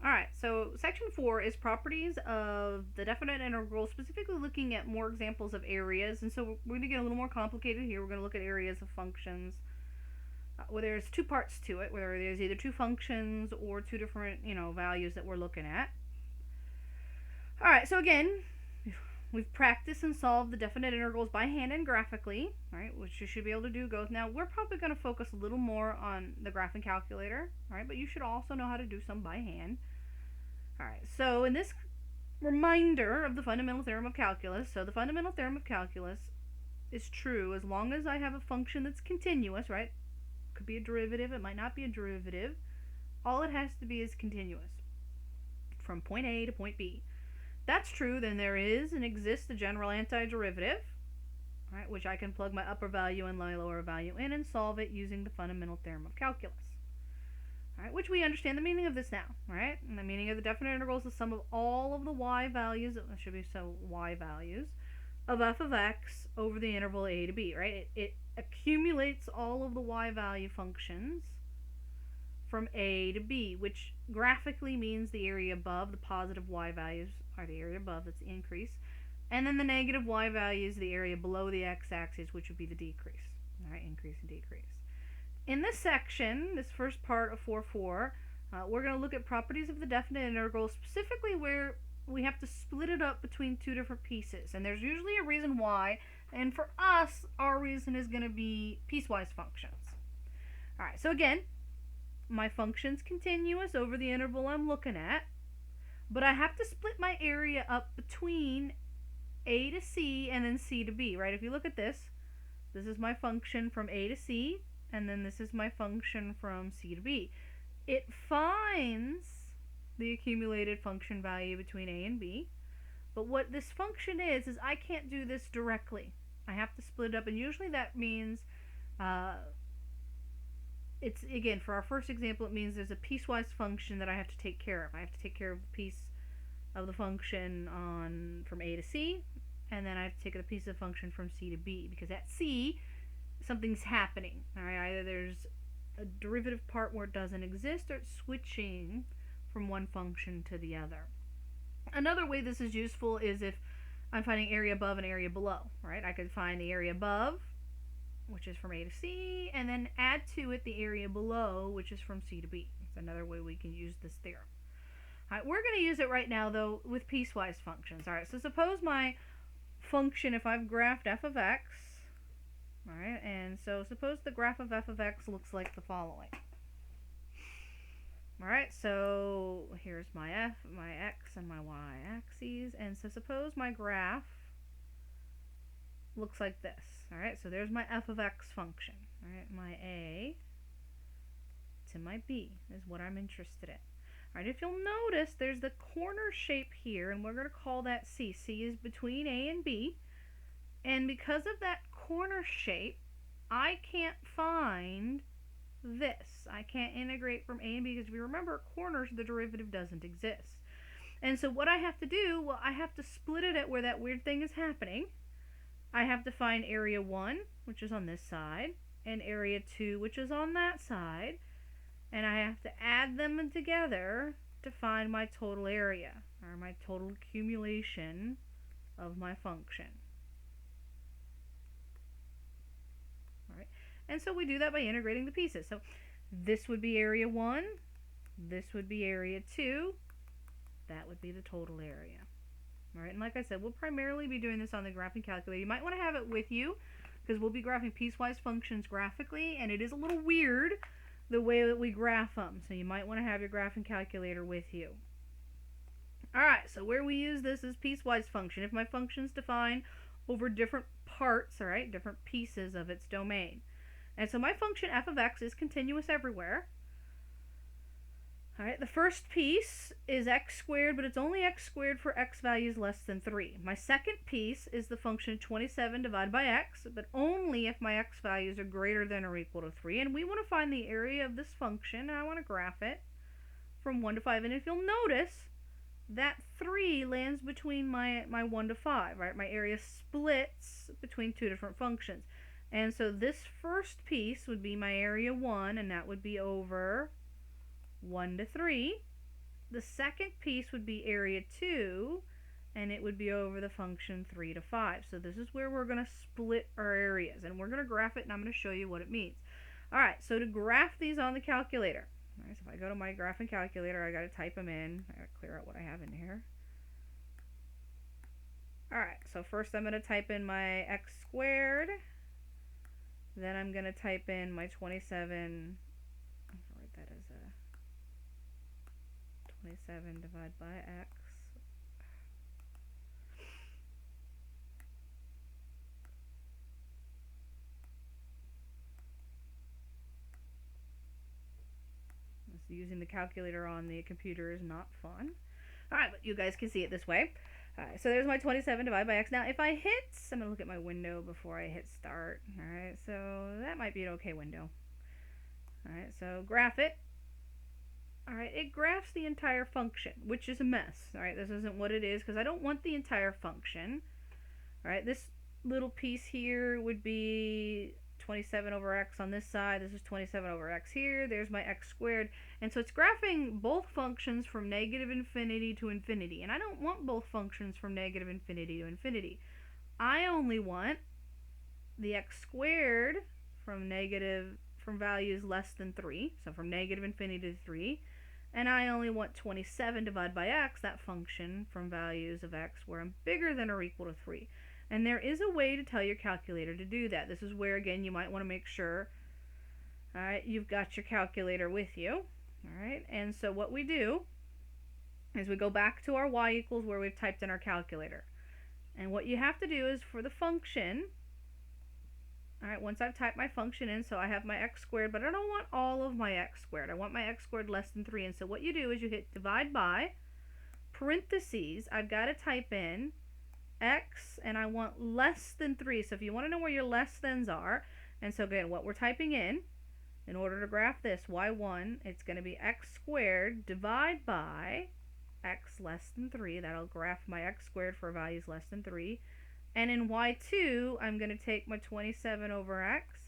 Alright, so section 4 is properties of the definite integral, specifically looking at more examples of areas. And so we're going to get a little more complicated here. We're going to look at areas of functions. Where there's two parts to it, where there's either two functions or two different, values that we're looking at. Alright, so again, we've practiced and solved the definite integrals by hand and graphically, right, which you should be able to do both. Now, we're probably going to focus a little more on the graphing calculator, right, but you should also know how to do some by hand. Alright, so in this reminder of the fundamental theorem of calculus, so the fundamental theorem of calculus is true as long as I have a function that's continuous, right? Could be a derivative, it might not be a derivative. All it has to be is continuous from point A to point B. That's true, then there is and exists a general antiderivative, right, which I can plug my upper value and my lower value in and solve it using the fundamental theorem of calculus. Right, which we understand the meaning of this now, right? And the meaning of the definite integral is the sum of all of the y values, y values, of f of x over the interval a to b, right? It accumulates all of the y value functions from a to b, which graphically means the area above, the positive y values are the area above, that's the increase, and then the negative y values, the area below the x-axis, which would be the decrease, all right, increase and decrease. In this section, this first part of 4.4, we're going to look at properties of the definite integral, specifically where we have to split it up between two different pieces. And there's usually a reason why, and for us, our reason is going to be piecewise functions. Alright, so again, my function's continuous over the interval I'm looking at, but I have to split my area up between a to c and then c to b, right? If you look at this is my function from a to c, and then this is my function from c to b. It finds the accumulated function value between a and b, but what this function is I can't do this directly. I have to split it up, and usually that means, it's, again, for our first example, it means there's a piecewise function that I have to take care of. I have to take care of the piece of the function from a to c, and then I have to take the piece of the function from c to b, because at c, something's happening. Alright, either there's a derivative part where it doesn't exist, or it's switching from one function to the other. Another way this is useful is if I'm finding area above and area below, right? I could find the area above, which is from a to c, and then add to it the area below, which is from c to b. It's another way we can use this theorem. Alright, we're going to use it right now, though, with piecewise functions. Alright, so suppose my function, if I've graphed f of x, alright, and so suppose the graph of f of x looks like the following. Alright, so here's my f, my x, and my y axes, and so suppose my graph looks like this. Alright, so there's my f of x function. Alright, my a to my b is what I'm interested in. Alright, if you'll notice, there's the corner shape here, and we're going to call that c. C is between a and b, and because of that corner shape, I can't find this. I can't integrate from a and b, because if you remember, corners, the derivative doesn't exist. And so what I have to do, well, I have to split it at where that weird thing is happening. I have to find area 1, which is on this side, and area 2, which is on that side, and I have to add them together to find my total area, or my total accumulation of my function. Alright, and so we do that by integrating the pieces. So this would be area 1, this would be area 2, that would be the total area. Alright, and like I said, we'll primarily be doing this on the graphing calculator. You might want to have it with you, because we'll be graphing piecewise functions graphically, and it is a little weird the way that we graph them, so you might want to have your graphing calculator with you. Alright, so where we use this is piecewise function. If my function's defined over different parts, alright, different pieces of its domain. And so my function f of x is continuous everywhere. Alright, the first piece is x squared, but it's only x squared for x values less than 3. My second piece is the function 27 divided by x, but only if my x values are greater than or equal to 3. And we want to find the area of this function, and I want to graph it from 1 to 5. And if you'll notice, that 3 lands between my 1 to 5, right? My area splits between two different functions. And so this first piece would be my area 1, and that would be over 1 to 3. the second piece would be area 2, and it would be over the function 3 to 5. So this is where we're going to split our areas, and we're going to graph it, and I'm going to show you what it means. All right, so to graph these on the calculator, all right, so if I go to my graphing calculator, I got to type them in. I got to clear out what I have in here. All right, so first I'm going to type in my x squared. Then I'm going to type in my 27. I'll write that as a 27 divided by x. Using the calculator on the computer is not fun. Alright, but you guys can see it this way. Alright, so there's my 27 divided by x. Now, if I hit, I'm going to look at my window before I hit start. Alright, so that might be an okay window. Alright, so graph it. Alright, it graphs the entire function, which is a mess. Alright, this isn't what it is because I don't want the entire function. Alright, this little piece here would be 27 over x on this side. This is 27 over x here. There's my x squared. And so it's graphing both functions from negative infinity to infinity. And I don't want both functions from negative infinity to infinity. I only want the x squared from values less than 3. So from negative infinity to 3. And I only want 27 divided by x, that function, from values of x where I'm bigger than or equal to 3. And there is a way to tell your calculator to do that. This is where, again, you might want to make sure, all right, you've got your calculator with you. All right, and so what we do is we go back to our y equals where we've typed in our calculator. And what you have to do is for the function, all right, once I've typed my function in, so I have my x squared, but I don't want all of my x squared. I want my x squared less than 3. And so what you do is you hit divide by, parentheses, I've got to type in x, and I want less than 3. So if you want to know where your less thans are, and so again, what we're typing in order to graph this, y1, it's going to be x squared divide by x less than 3. That'll graph my x squared for values less than 3. And in y2, I'm going to take my 27 over x,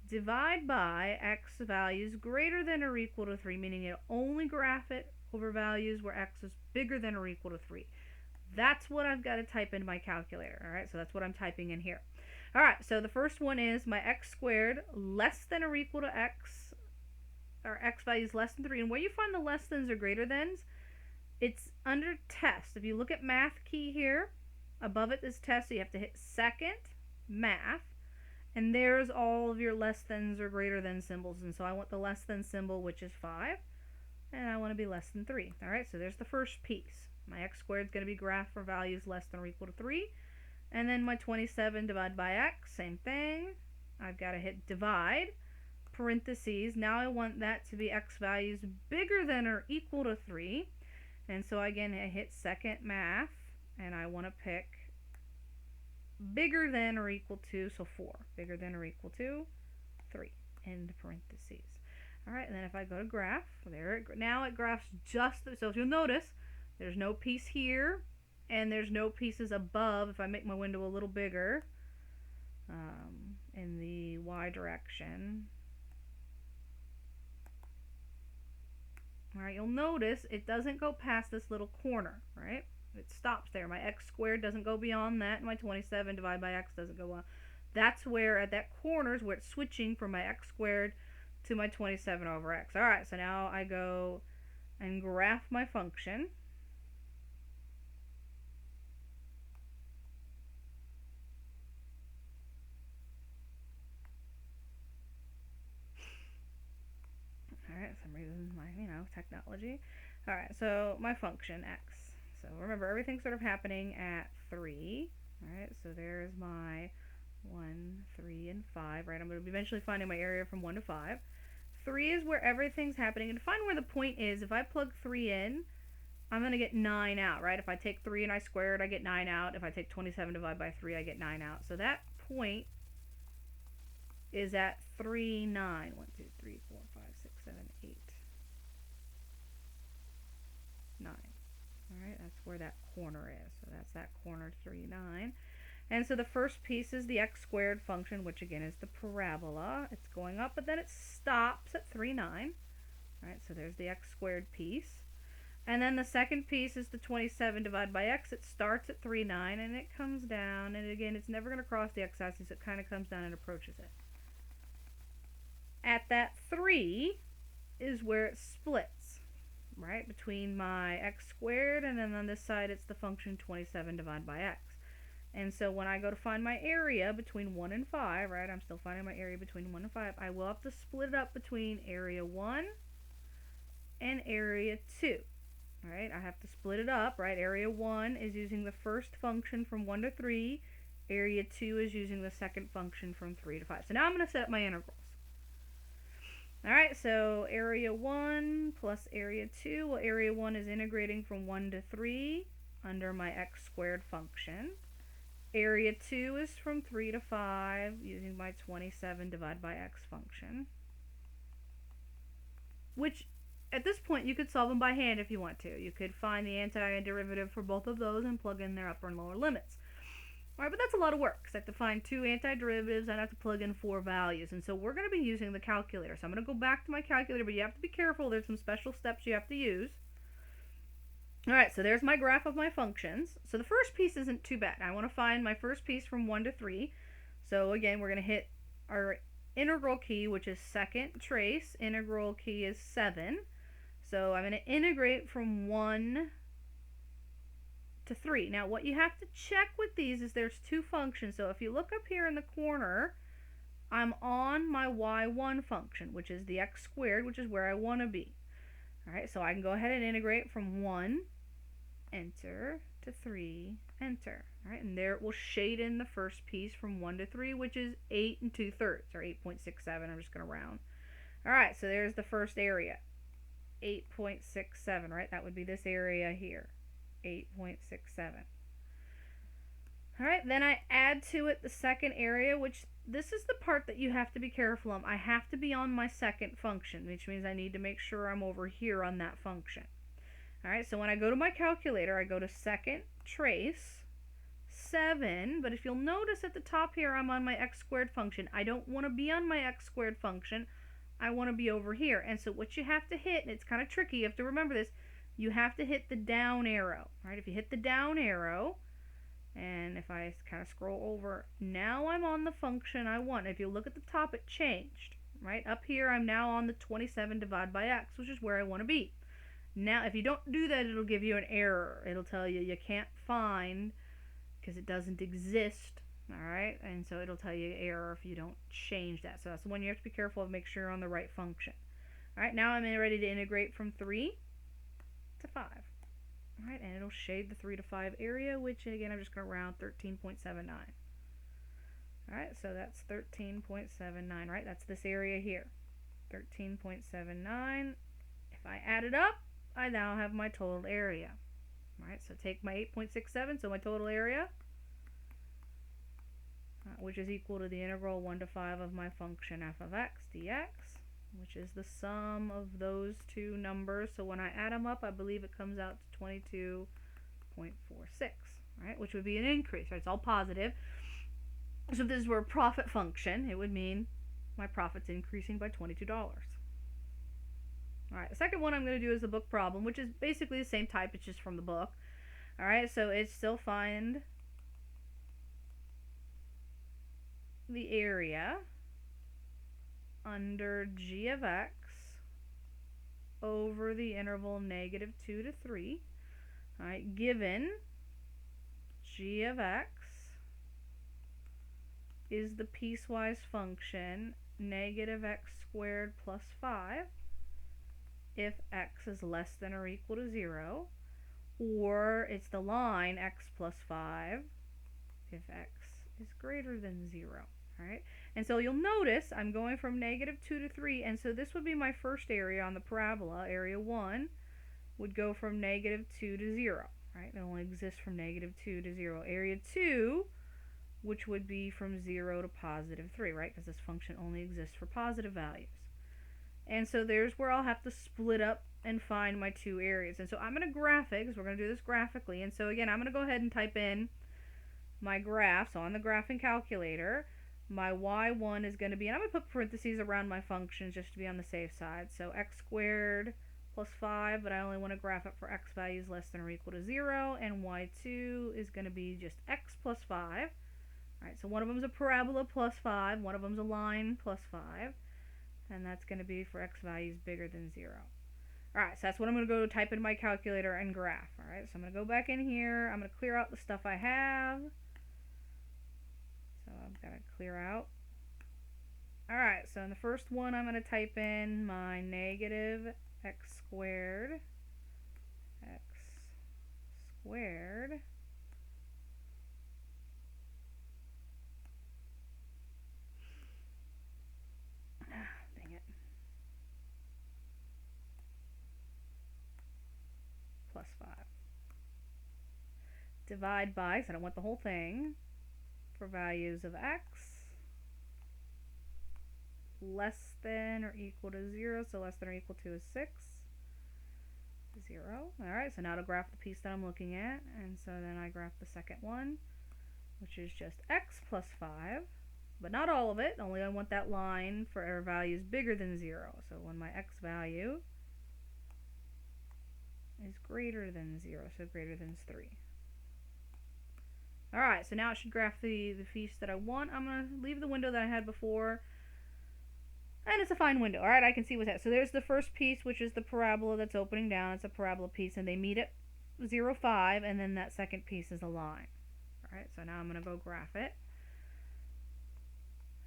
divide by x values greater than or equal to 3, meaning it'll only graph it over values where x is bigger than or equal to 3. That's what I've got to type into my calculator. All right, so that's what I'm typing in here. All right, so the first one is my x squared less than or equal to x, or x values less than 3. And where you find the less thans or greater thans, it's under test. If you look at math key here, above it is test, so you have to hit second, math, and there's all of your less thans or greater than symbols. And so I want the less than symbol, which is 5, and I want to be less than 3. All right, so there's the first piece. My x squared is going to be graphed for values less than or equal to 3. And then my 27 divided by x, same thing. I've got to hit divide, parentheses. Now I want that to be x values bigger than or equal to 3. And so again, I hit second, math, and I want to pick bigger than or equal to, so 4. Bigger than or equal to 3, end parentheses. All right, and then if I go to graph, now it graphs just, so if you'll notice, there's no piece here, and there's no pieces above. If I make my window a little bigger in the y direction, all right, you'll notice it doesn't go past this little corner, right? It stops there. My x squared doesn't go beyond that, and my 27 divided by x doesn't go on. That's where, at that corner, is where it's switching from my x squared to my 27 over x. All right, so now I go and graph my function. Alright, some reason my, technology. Alright, so my function x. So remember, everything's sort of happening at 3. Alright, so there's my 1, 3, and 5. Right, I'm going to be eventually finding my area from 1 to 5. 3 is where everything's happening. And to find where the point is, if I plug 3 in, I'm going to get 9 out, right? If I take 3 and I square it, I get 9 out. If I take 27 divided by 3, I get 9 out. So that point is at 3, 9. 1, 2, 3, 4, 5, 6, 7, 8, 9. Alright, that's where that corner is. So that's that corner, 3, 9. And so the first piece is the x squared function, which again is the parabola. It's going up, but then it stops at 3, 9. Alright, so there's the x squared piece. And then the second piece is the 27 divided by x. It starts at 3, 9, and it comes down. And again, it's never going to cross the x-axis. It kind of comes down and approaches it. At that 3 is where it splits, right, between my x squared, and then on this side it's the function 27 divided by x. And so when I go to find my area between 1 and 5, right, I'm still finding my area between 1 and 5, I will have to split it up between area 1 and area 2. Right, I have to split it up, right? Area 1 is using the first function from 1 to 3. Area 2 is using the second function from 3 to 5. So now I'm going to set up my integrals. Alright, so area 1 plus area 2. Well, area 1 is integrating from 1 to 3 under my x squared function. Area 2 is from 3 to 5 using my 27 divided by x function. Which, at this point, you could solve them by hand if you want to. You could find the antiderivative for both of those and plug in their upper and lower limits. Alright, but that's a lot of work, because I have to find 2 antiderivatives, and I have to plug in 4 values. And so we're going to be using the calculator. So I'm going to go back to my calculator, but you have to be careful. There's some special steps you have to use. Alright, so there's my graph of my functions. So the first piece isn't too bad. I want to find my first piece from 1 to 3. So again, we're going to hit our integral key, which is second trace. Integral key is 7. So I'm going to integrate from 1 to 3. Now what you have to check with these is there's 2 functions. So if you look up here in the corner, I'm on my y1 function, which is the x squared, which is where I want to be. Alright, so I can go ahead and integrate from 1, enter, to 3, enter. Alright, and there it will shade in the first piece from 1 to 3, which is 8 2/3, or 8.67. I'm just going to round. Alright, so there's the first area. 8.67, right? That would be this area here. 8.67. Alright, then I add to it the second area, which this is the part that you have to be careful of. I have to be on my second function, which means I need to make sure I'm over here on that function. Alright, so when I go to my calculator, I go to second trace, 7, but if you'll notice at the top here, I'm on my x squared function. I don't want to be on my x squared function. I want to be over here. And so what you have to hit, and it's kind of tricky, you have to remember this, you have to hit the down arrow. Right? If you hit the down arrow, and if I kind of scroll over, now I'm on the function I want. If you look at the top, it changed. Right? Up here, I'm now on the 27 divided by x, which is where I want to be. Now, if you don't do that, it'll give you an error. It'll tell you you can't find, because it doesn't exist. Alright, and so it'll tell you error if you don't change that. So that's the one you have to be careful of, make sure you're on the right function. Alright, now I'm ready to integrate from 3 to 5. Alright, and it'll shade the 3 to 5 area, which again I'm just going to round 13.79. Alright, so that's 13.79, right? That's this area here. 13.79. If I add it up, I now have my total area. Alright, so take my 8.67, so my total area, which is equal to the integral 1 to 5 of my function f of x dx, which is the sum of those 2 numbers. So when I add them up, I believe it comes out to 22.46, right? Which would be an increase, right? It's all positive. So if this were a profit function, it would mean my profit's increasing by $22. Alright, the second one I'm going to do is the book problem, which is basically the same type, it's just from the book. Alright, so it's still find the area under g of x over the interval -2 to 3. Alright, given g of x is the piecewise function -x squared plus 5 if x is less than or equal to 0, or it's the line x plus 5 if x is greater than 0. Alright, and so you'll notice I'm going from -2 to 3, and so this would be my first area on the parabola. Area 1 would go from -2 to 0. Right, it only exists from -2 to 0. Area 2, which would be from 0 to +3, right, because this function only exists for positive values. And so there's where I'll have to split up and find my 2 areas. And so I'm going to graph it, because we're going to do this graphically. And so again, I'm going to go ahead and type in my graph. So on the graphing calculator, my y1 is going to be, and I'm going to put parentheses around my functions just to be on the safe side. So x squared plus 5, but I only want to graph it for x values less than or equal to 0, and y2 is going to be just x plus 5. Alright, so one of them is a parabola plus 5, one of them is a line plus 5, and that's going to be for x values bigger than 0. Alright, so that's what I'm going to go type in my calculator and graph. Alright, so I'm going to go back in here, I'm going to clear out the stuff I have. So I've got to clear out. Alright, so in the first one I'm going to type in my negative x squared dang it, plus 5 divide by, so I don't want the whole thing, for values of x less than or equal to 0, so less than or equal to is 6, 0. Alright, so now to graph the piece that I'm looking at, and so then I graph the second one, which is just x plus 5, but not all of it, only I want that line for our values bigger than 0, so when my x value is greater than 0, so greater than 3. Alright, so now it should graph the piece that I want. I'm going to leave the window that I had before, and it's a fine window. Alright, I can see what's that. So there's the first piece, which is the parabola that's opening down. It's a parabola piece, and they meet at 0, 5, and then that second piece is a line. Alright, so now I'm going to go graph it.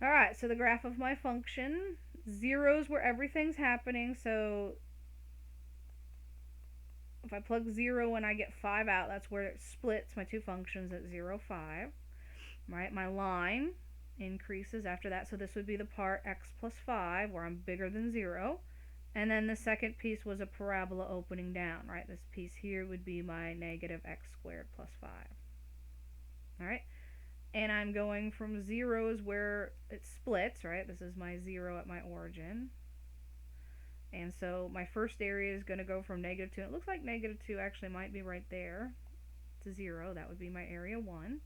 Alright, so the graph of my function, 0 is where everything's happening, so if I plug 0 and I get 5 out, that's where it splits my two functions at 0, 5. Right, my line increases after that, so this would be the part x plus 5 where I'm bigger than 0, and then the second piece was a parabola opening down. Right, this piece here would be my negative x squared plus 5. Alright, and I'm going from 0 is where it splits. Right, this is my 0 at my origin, and so my first area is going to go from negative 2, it looks like negative 2 actually might be right there, to 0, that would be my area 1,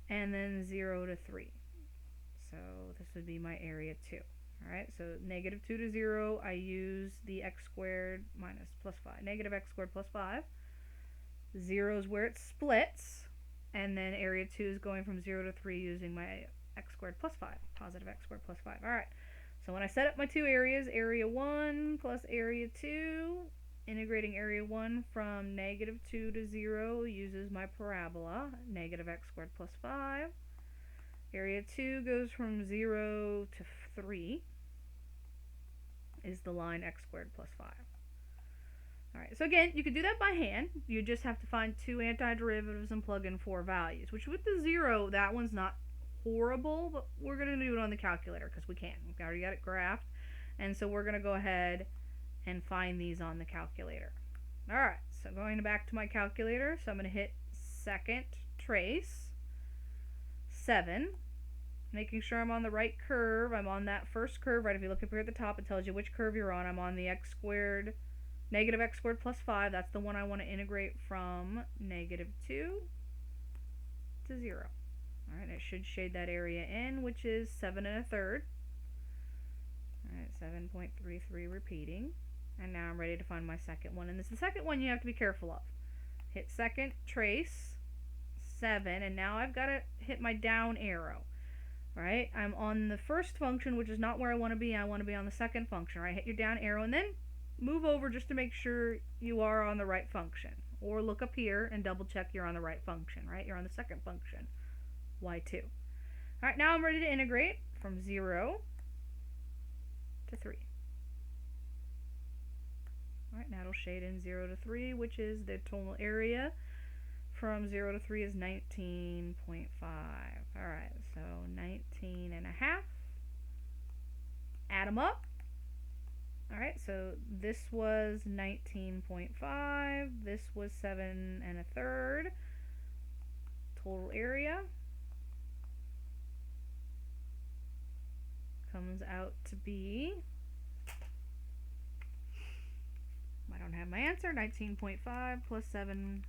and then 0 to 3. So this would be my area 2. Alright, so negative 2 to 0, I use the x squared minus plus 5. Negative x squared plus 5. 0 is where it splits, and then area 2 is going from 0 to 3 using my x squared plus 5. Positive x squared plus 5. Alright, so when I set up my two areas, area 1 plus area 2, integrating area 1 from negative 2 to 0 uses my parabola, negative x squared plus 5. Area 2 goes from 0 to 3, is the line x squared plus 5. Alright, so again, you could do that by hand. You just have to find two antiderivatives and plug in 4 values, which with the 0, that one's not horrible, but we're going to do it on the calculator because we can. We've already got it graphed, and so we're going to go ahead and find these on the calculator. Alright, so going back to my calculator, so I'm going to hit second trace, 7, making sure I'm on the right curve. I'm on that first curve, right? If you look up here at the top, it tells you which curve you're on. I'm on the x squared, negative x squared plus 5. That's the one I want to integrate from negative 2 to 0. Alright, it should shade that area in, which is 7 1/3. Alright, 7.33 repeating. And now I'm ready to find my second one. And this is the second one you have to be careful of. Hit second trace, 7, and now I've got to hit my down arrow. Right? I'm on the first function, which is not where I want to be. I want to be on the second function. Right? Hit your down arrow and then move over just to make sure you are on the right function. Or look up here and double check you're on the right function. Right? You're on the second function, y2. Alright, now I'm ready to integrate from 0 to 3. Alright, now it'll shade in 0 to 3, which is the total area. From 0 to 3 is 19.5. Alright, so 19 and a half. Add them up. Alright, so this was 19.5. This was 7 1/3. Total area comes out to be, I don't have my answer, 19.5 plus 7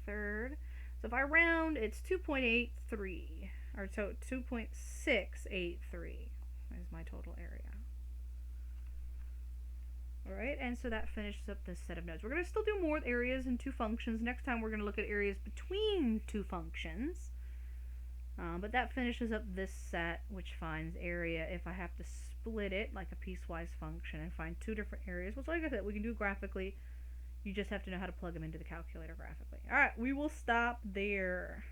1/3. So if I round, it's 2.83, or so 2.683 is my total area. Alright, and so that finishes up this set of nodes. We're going to still do more with areas and two functions. Next time we're going to look at areas between two functions. But that finishes up this set, which finds area if I have to split it like a piecewise function and find two different areas. Which, like I said, we can do graphically. You just have to know how to plug them into the calculator graphically. Alright, we will stop there.